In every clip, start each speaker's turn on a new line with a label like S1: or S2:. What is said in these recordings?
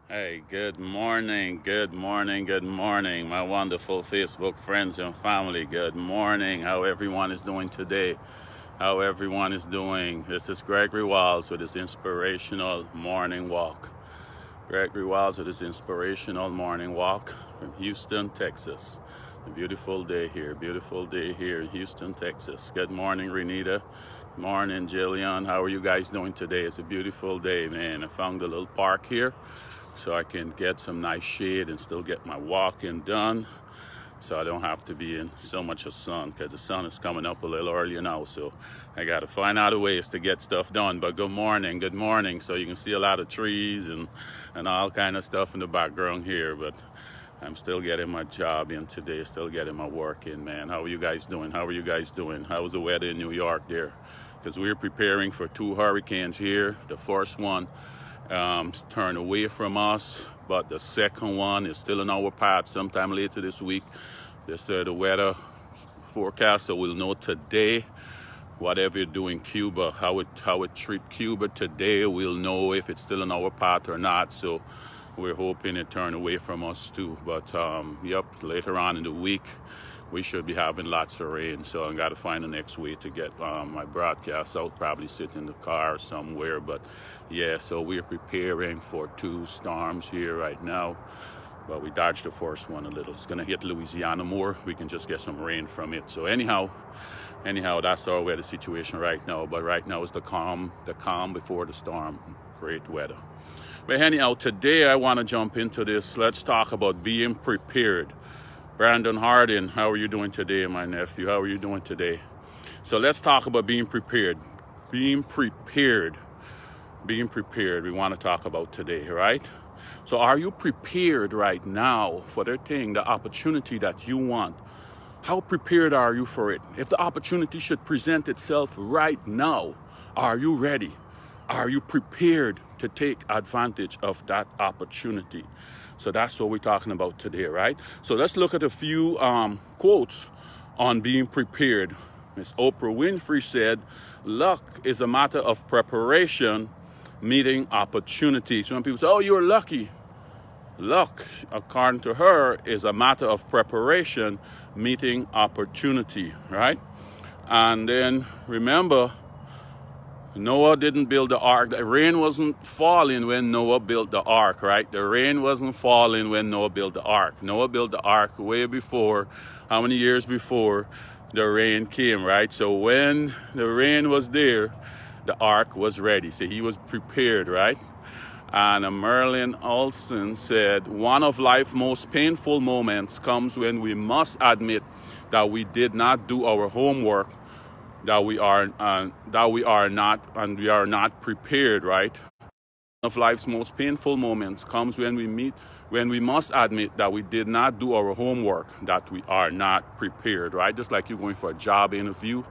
S1: Hey, good morning, good morning, good morning, my wonderful Facebook friends and family. Good morning. How everyone is doing today? How everyone is doing? This is Gregory Walls with his inspirational morning walk. Gregory Walls with his inspirational morning walk from Houston, Texas. A beautiful day here in Houston, Texas. Good morning, Renita. Morning, Jillian. How are you guys doing today? It's a beautiful day, man. I found a little park here so I can get some nice shade and still get my walking done, so I don't have to be in so much of sun, because the sun is coming up a little earlier now, so I got to find out ways to get stuff done. But good morning. So you can see a lot of trees and all kind of stuff in the background here, but I'm still getting my job in today, still getting my work in, man. How are you guys doing? How's the weather in New York there? Because we're preparing for 2 hurricanes here. The first one turned away from us, but the second one is still in our path sometime later this week. They said the weather forecaster will know today. Whatever it do in Cuba, how it treat Cuba today, we'll know if it's still in our path or not. So we're hoping it turn away from us too. But later on in the week, we should be having lots of rain. So I got to find the next way to get my broadcast out. Probably sit in the car somewhere. But yeah, so we're preparing for 2 storms here right now. But we dodged the first one a little. It's going to hit Louisiana more. We can just get some rain from it. So anyhow, that's our weather situation right now. But right now is the calm before the storm. Great weather. But anyhow, today I want to jump into this. Let's talk about being prepared. Brandon Hardin, how are you doing today, my nephew? How are you doing today? So let's talk about being prepared. Being prepared. We want to talk about today, right? So are you prepared right now for the thing, the opportunity that you want? How prepared are you for it? If the opportunity should present itself right now, are you ready? Are you prepared to take advantage of that opportunity? So that's what we're talking about today, right? So let's look at a few quotes on being prepared. Miss Oprah Winfrey said, luck is a matter of preparation meeting opportunity. Some people say, oh, you're lucky. Luck, according to her, is a matter of preparation meeting opportunity, right? And then remember, Noah didn't build the ark. The rain wasn't falling when Noah built the ark, right? The rain wasn't falling when Noah built the ark. Noah built the ark way before, how many years before the rain came, right? So when the rain was there, the ark was ready. So he was prepared, right? And Merlin Olsen said, one of life's most painful moments comes when we must admit that we did not do our homework, that we are not prepared, right? One of life's most painful moments comes when we must admit that we did not do our homework, that we are not prepared, right? Just like you're going for a job interview.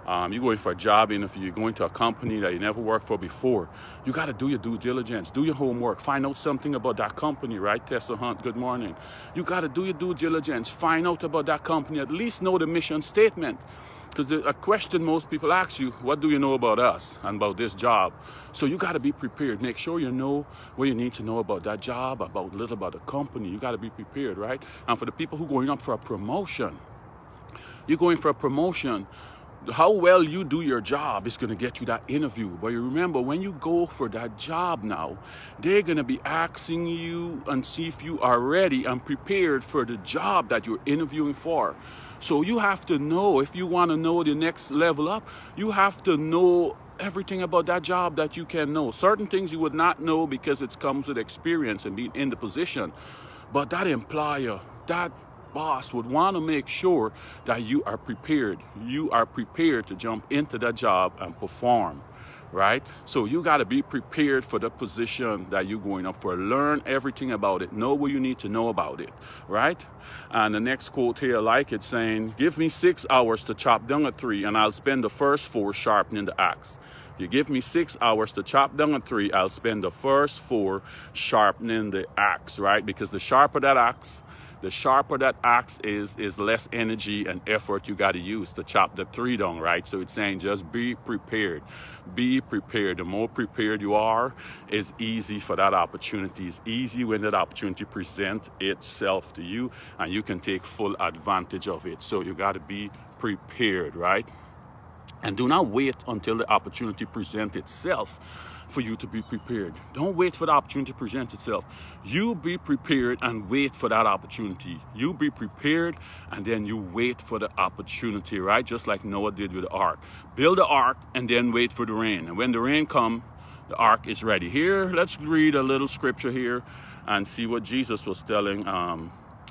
S1: You're going to a company that you never worked for before. You got to do your due diligence, do your homework, find out something about that company, right? Tessa Hunt, good morning. You got to do your due diligence, find out about that company, at least know the mission statement. Because a question most people ask you, what do you know about us and about this job? So you got to be prepared. Make sure you know what you need to know about that job, about a little about the company. You got to be prepared, right? And for the people who are going up for a promotion, you're going for a promotion. How well you do your job is going to get you that interview. But you remember, when you go for that job now, they're going to be asking you and see if you are ready and prepared for the job that you're interviewing for. So you have to know, if you want to know the next level up, you have to know everything about that job that you can know. Certain things you would not know because it comes with experience and being in the position. But that employer, that boss would want to make sure that you are prepared. You are prepared to jump into that job and perform, right? So you got to be prepared for the position that you're going up for. Learn everything about it. Know what you need to know about it, right? And the next quote here, I like it, saying, give me 6 hours to chop down a tree and I'll spend the first 4 sharpening the axe. You give me 6 hours to chop down a tree, I'll spend the first 4 sharpening the axe, right? Because the sharper that axe, The sharper that axe is less energy and effort you got to use to chop the tree down, right? So it's saying just be prepared. Be prepared. The more prepared you are, it's easy for that opportunity. It's easy when that opportunity presents itself to you and you can take full advantage of it. So you got to be prepared, right? And do not wait until the opportunity presents itself for you to be prepared. Don't wait for the opportunity to present itself. You be prepared and wait for that opportunity. You be prepared and then you wait for the opportunity, right? Just like Noah did with the ark. Build the ark and then wait for the rain. And when the rain comes, the ark is ready. Here, let's read a little scripture here and see what Jesus was telling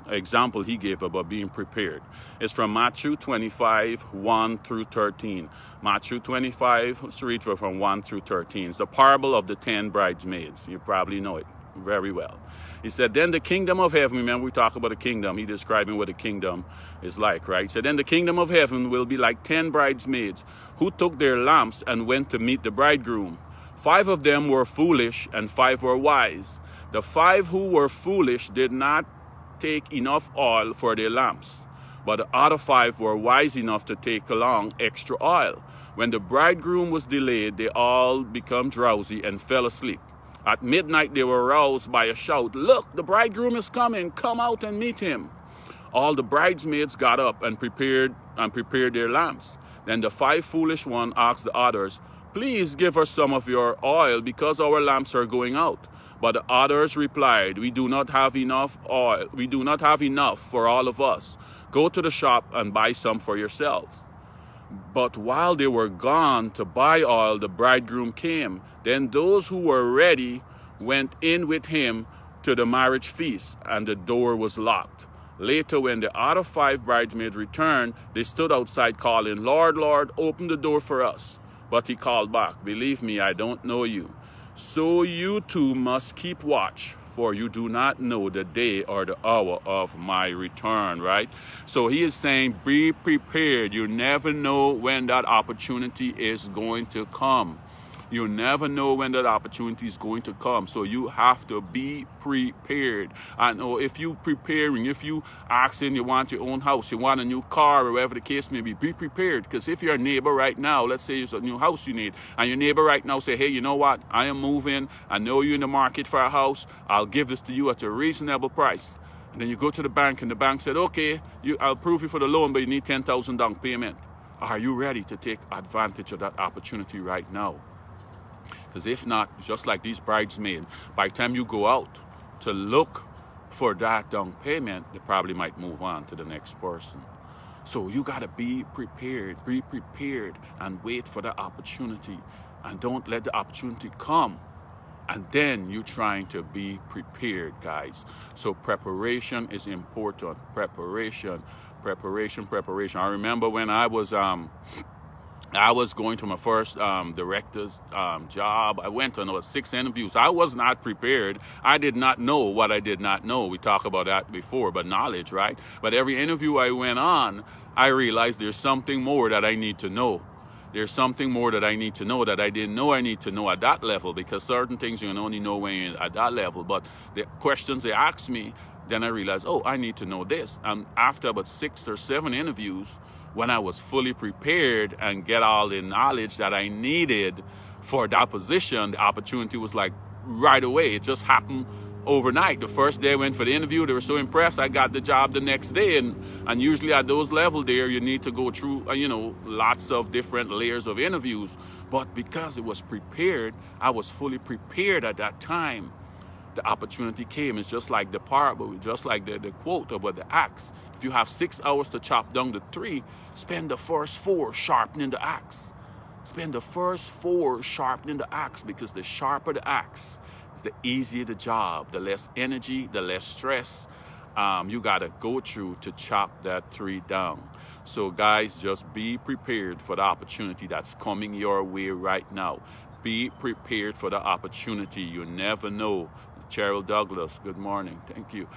S1: example he gave about being prepared. It's from Matthew 25, 1 through 13. Matthew 25, let's read from 1 through 13. It's the parable of the 10 bridesmaids. You probably know it very well. He said, then the kingdom of heaven, remember we talk about the kingdom, he describing what the kingdom is like, right? He said, then the kingdom of heaven will be like 10 bridesmaids who took their lamps and went to meet the bridegroom. 5 of them were foolish and 5 were wise. The 5 who were foolish did not take enough oil for their lamps, but the other 5 were wise enough to take along extra oil. When the bridegroom was delayed, they all became drowsy and fell asleep. At midnight they were roused by a shout, look, the bridegroom is coming, come out and meet him. All the bridesmaids got up and prepared their lamps. Then the 5 foolish ones asked the others, please give us some of your oil because our lamps are going out. But the others replied, we do not have enough oil. We do not have enough for all of us. Go to the shop and buy some for yourselves. But while they were gone to buy oil, the bridegroom came. Then those who were ready went in with him to the marriage feast, and the door was locked. Later, when the other 5 bridesmaids returned, they stood outside calling, Lord, Lord, open the door for us. But he called back, believe me, I don't know you. So you too must keep watch, for you do not know the day or the hour of my return, right? So he is saying, be prepared. You never know when that opportunity is going to come. You never know when that opportunity is going to come. So you have to be prepared. I know if you preparing, if you asking, you want your own house, you want a new car, or whatever the case may be prepared. Because if you're a neighbor right now, let's say it's a new house you need, and your neighbor right now say, hey, you know what? I am moving. I know you're in the market for a house. I'll give this to you at a reasonable price. And then you go to the bank, and the bank said, okay, I'll approve you for the loan, but you need $10,000 down payment. Are you ready to take advantage of that opportunity right now? Because if not, just like these bridesmaids, by the time you go out to look for that down payment, they probably might move on to the next person. So you got to be prepared and wait for the opportunity. And don't let the opportunity come. And then you trying to be prepared, guys. So preparation is important. Preparation. I remember when I was going to my first director's job. I went to 6 interviews. I was not prepared. I did not know what I did not know. We talked about that before, but knowledge, right? But every interview I went on, I realized there's something more that I need to know. There's something more that I need to know that I didn't know I need to know at that level, because certain things you can only know when you're at that level. But the questions they asked me, then I realized, oh, I need to know this. And after about 6 or 7 interviews, when I was fully prepared and get all the knowledge that I needed for that position, the opportunity was like right away. It just happened overnight. The first day I went for the interview, they were so impressed, I got the job the next day. And usually at those levels there, you need to go through, lots of different layers of interviews. But because it was prepared, I was fully prepared at that time. The opportunity came. It's just like the parable, just like the quote about the axe. If you have 6 hours to chop down the tree, spend the first 4 sharpening the axe. Spend the first 4 sharpening the axe, because the sharper the axe, the easier the job, the less energy, the less stress you got to go through to chop that tree down. So guys, just be prepared for the opportunity that's coming your way right now. Be prepared for the opportunity. You never know. Cheryl Douglas, good morning. Thank you.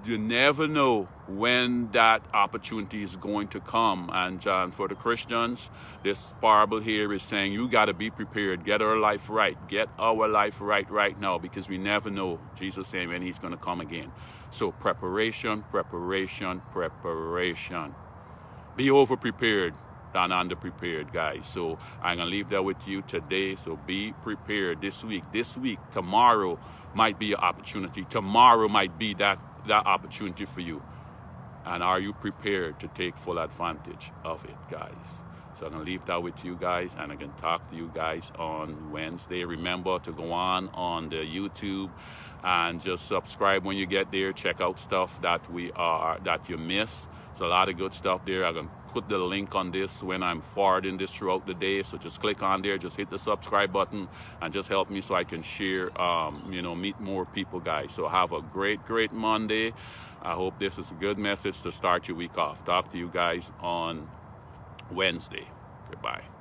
S1: you never know when that opportunity is going to come. And for the Christians, this parable here is saying you got to be prepared. Get our life right. Get our life right now, because we never know, Jesus saying, when he's going to come again. So preparation. Be over-prepared than under-prepared, guys. So I'm going to leave that with you today. So be prepared this week. Tomorrow might be an opportunity. Tomorrow might be that opportunity for you. And are you prepared to take full advantage of it, guys? So I'm going to leave that with you guys, and I can talk to you guys on Wednesday. Remember to go on the YouTube and just subscribe when you get there. Check out stuff that you miss. There's a lot of good stuff there. I'm going to put the link on this when I'm forwarding this throughout the day. So just click on there, just hit the subscribe button, and just help me so I can share, meet more people, guys. So have a great Monday. I hope this is a good message to start your week off. Talk to you guys on Wednesday. Goodbye.